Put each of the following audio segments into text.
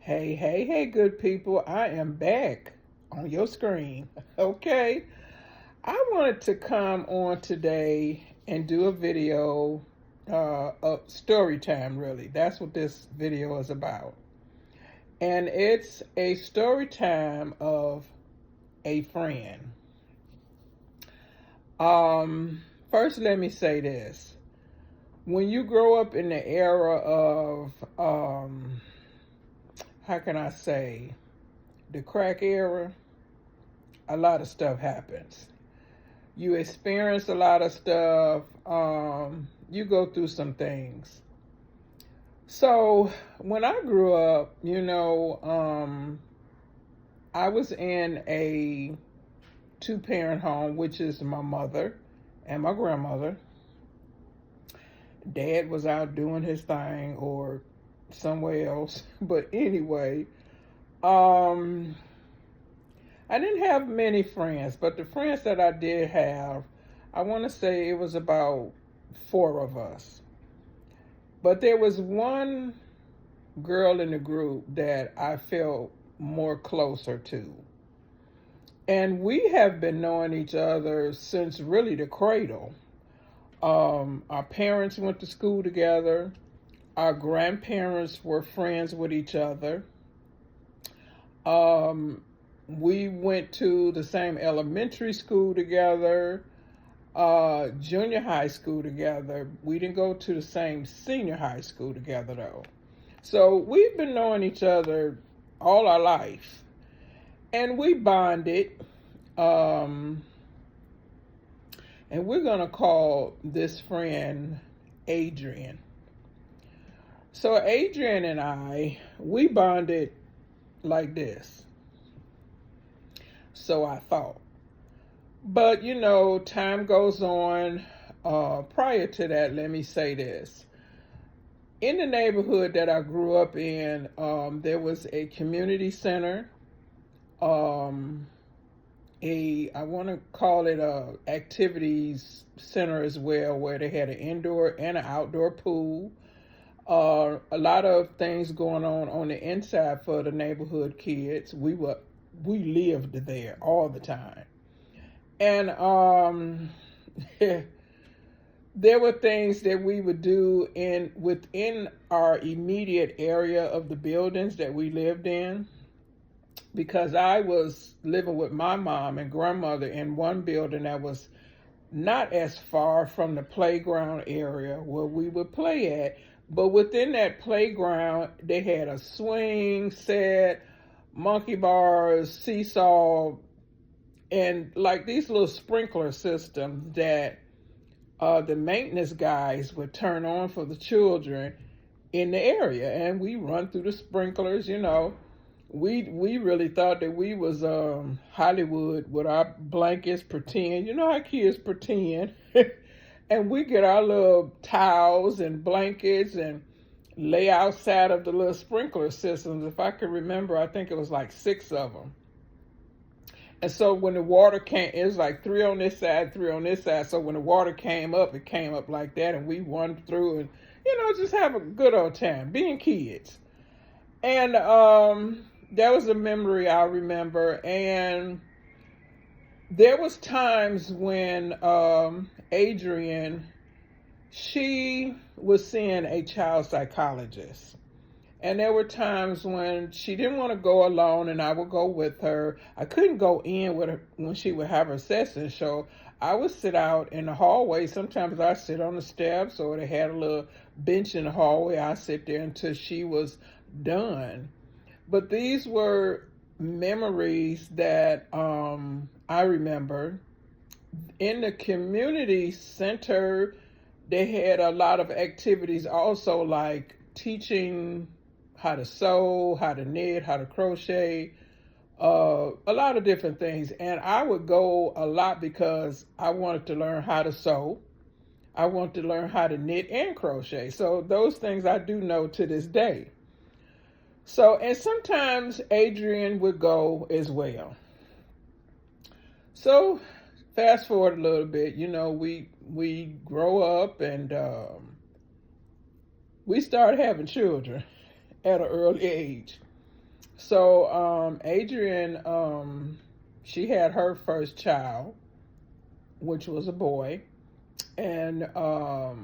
Hey, good people. I am back on your screen. Okay. I wanted to come on today and do a video of story time, really. That's what this video is about. And it's a story time of a friend. First, let me say this. When you grow up in the era of, how can I say, the crack era, a lot of stuff happens. You experience a lot of stuff. You go through some things. So when I grew up, I was in a two-parent home, which is my mother and my grandmother. Dad was out doing his thing or somewhere else. But anyway, um, I didn't have many friends, but the friends that I did have, I want to say it was about four of us. But there was one girl in the group that I felt more closer to. And we have been knowing each other since really the cradle. Our parents went to school together. Our grandparents were friends with each other. Um, we went to the same elementary school together, junior high school together. We didn't go to the same senior high school together though. So we've been knowing each other all our life. And we bonded. Um, and we're going to call this friend Adrian. So Adrian and we bonded like this. So I thought. But, time goes on. Prior to that, let me say this. In the neighborhood that I grew up in, there was a community center. I want to call it a activities center as well, where they had an indoor and an outdoor pool. A lot of things going on the inside for the neighborhood kids. We lived there all the time. And there were things that we would do within our immediate area of the buildings that we lived in. Because I was living with my mom and grandmother in one building that was not as far from the playground area where we would play at. But within that playground, they had a swing set, monkey bars, seesaw, and like these little sprinkler systems that the maintenance guys would turn on for the children in the area. And we run through the sprinklers, We really thought that we was Hollywood with our blankets, pretend. You know how kids pretend. And we get our little towels and blankets and lay outside of the little sprinkler systems. If I can remember, I think it was like 6 of them. And so when the water came, it was like 3 on this side, 3 on this side. So when the water came up, it came up like that. And we run through and, just have a good old time being kids. And that was a memory I remember. And there was times when Adrian, she was seeing a child psychologist. And there were times when she didn't want to go alone and I would go with her. I couldn't go in with her when she would have her session. So I would sit out in the hallway. Sometimes I sit on the steps, or they had a little bench in the hallway. I sit there until she was done. But these were memories that I remember. In the community center, they had a lot of activities also, like teaching how to sew, how to knit, how to crochet, a lot of different things. And I would go a lot because I wanted to learn how to sew. I wanted to learn how to knit and crochet. So those things I do know to this day. So, and sometimes Adrian would go as well. So, fast forward a little bit, we grow up and we started having children at an early age. So Adrian, she had her first child, which was a boy, and a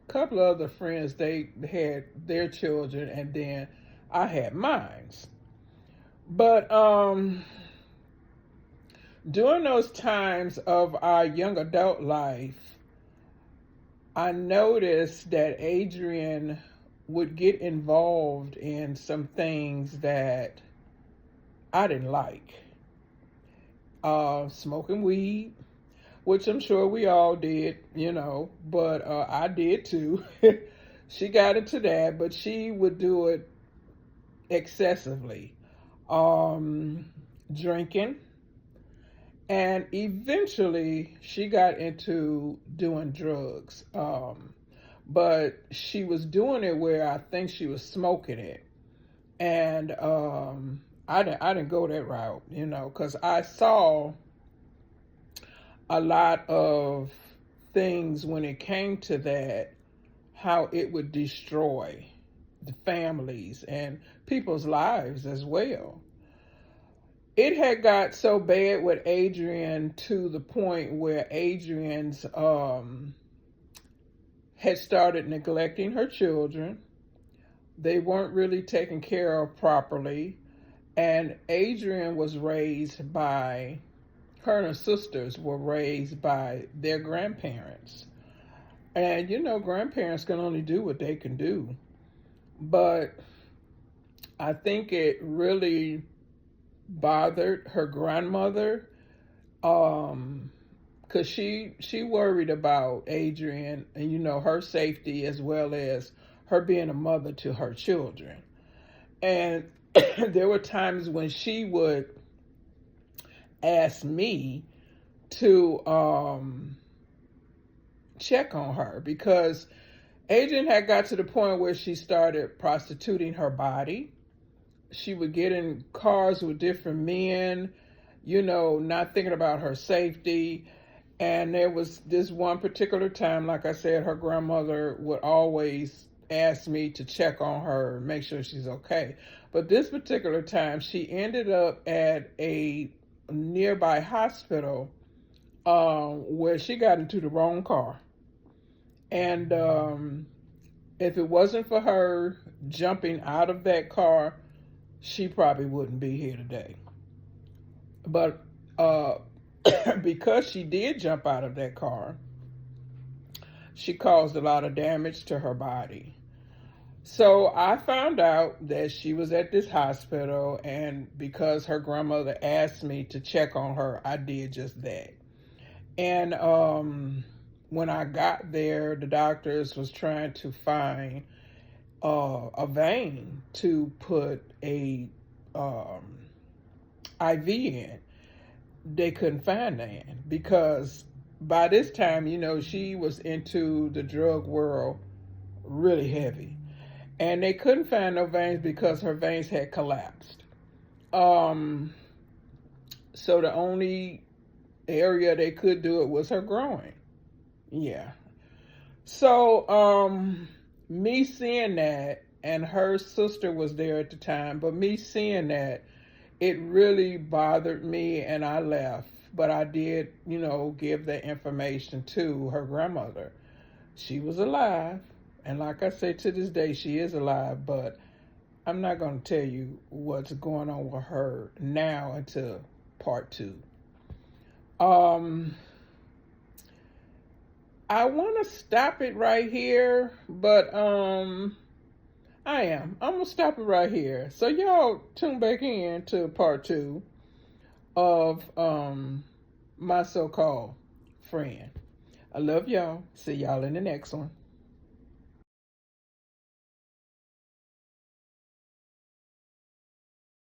couple of other friends, they had their children, and then I had mine. But during those times of our young adult life, I noticed that Adrian would get involved in some things that I didn't like. Smoking weed, which I'm sure we all did, but I did too. She got into that, but she would do it excessively. Um, Drinking, and eventually she got into doing drugs. But she was doing it where I think she was smoking it, and I didn't go that route, because I saw a lot of things when it came to that, how it would destroy the families and people's lives as well. It had got so bad with Adrian to the point where Adrian's had started neglecting her children. They weren't really taken care of properly. And Adrian was raised by, her and her sisters were raised by their grandparents. And grandparents can only do what they can do. But I think it really bothered her grandmother, because she worried about Adrian and her safety, as well as her being a mother to her children. And there were times when she would ask me to check on her, because Adrian had got to the point where she started prostituting her body. She would get in cars with different men, not thinking about her safety. And there was this one particular time, like I said, her grandmother would always ask me to check on her, make sure she's okay. But this particular time, she ended up at a nearby hospital, where she got into the wrong car. And if it wasn't for her jumping out of that car, she probably wouldn't be here today. But because she did jump out of that car, she caused a lot of damage to her body. So I found out that she was at this hospital, and because her grandmother asked me to check on her, I did just that. And when I got there, the doctors was trying to find a vein to put a IV in. They couldn't find that, because by this time, she was into the drug world really heavy. And they couldn't find no veins because her veins had collapsed. Um, so the only area they could do it was her groin. Yeah. So me seeing that, and her sister was there at the time, but me seeing that, it really bothered me, and I left. But I did, give that information to her grandmother. She was alive, and like I say, to this day, she is alive, but I'm not going to tell you what's going on with her now until part 2. Um, I want to stop it right here, but I'm gonna stop it right here. So y'all tune back in to part 2 of my so-called friend. I love y'all. See y'all in the next one.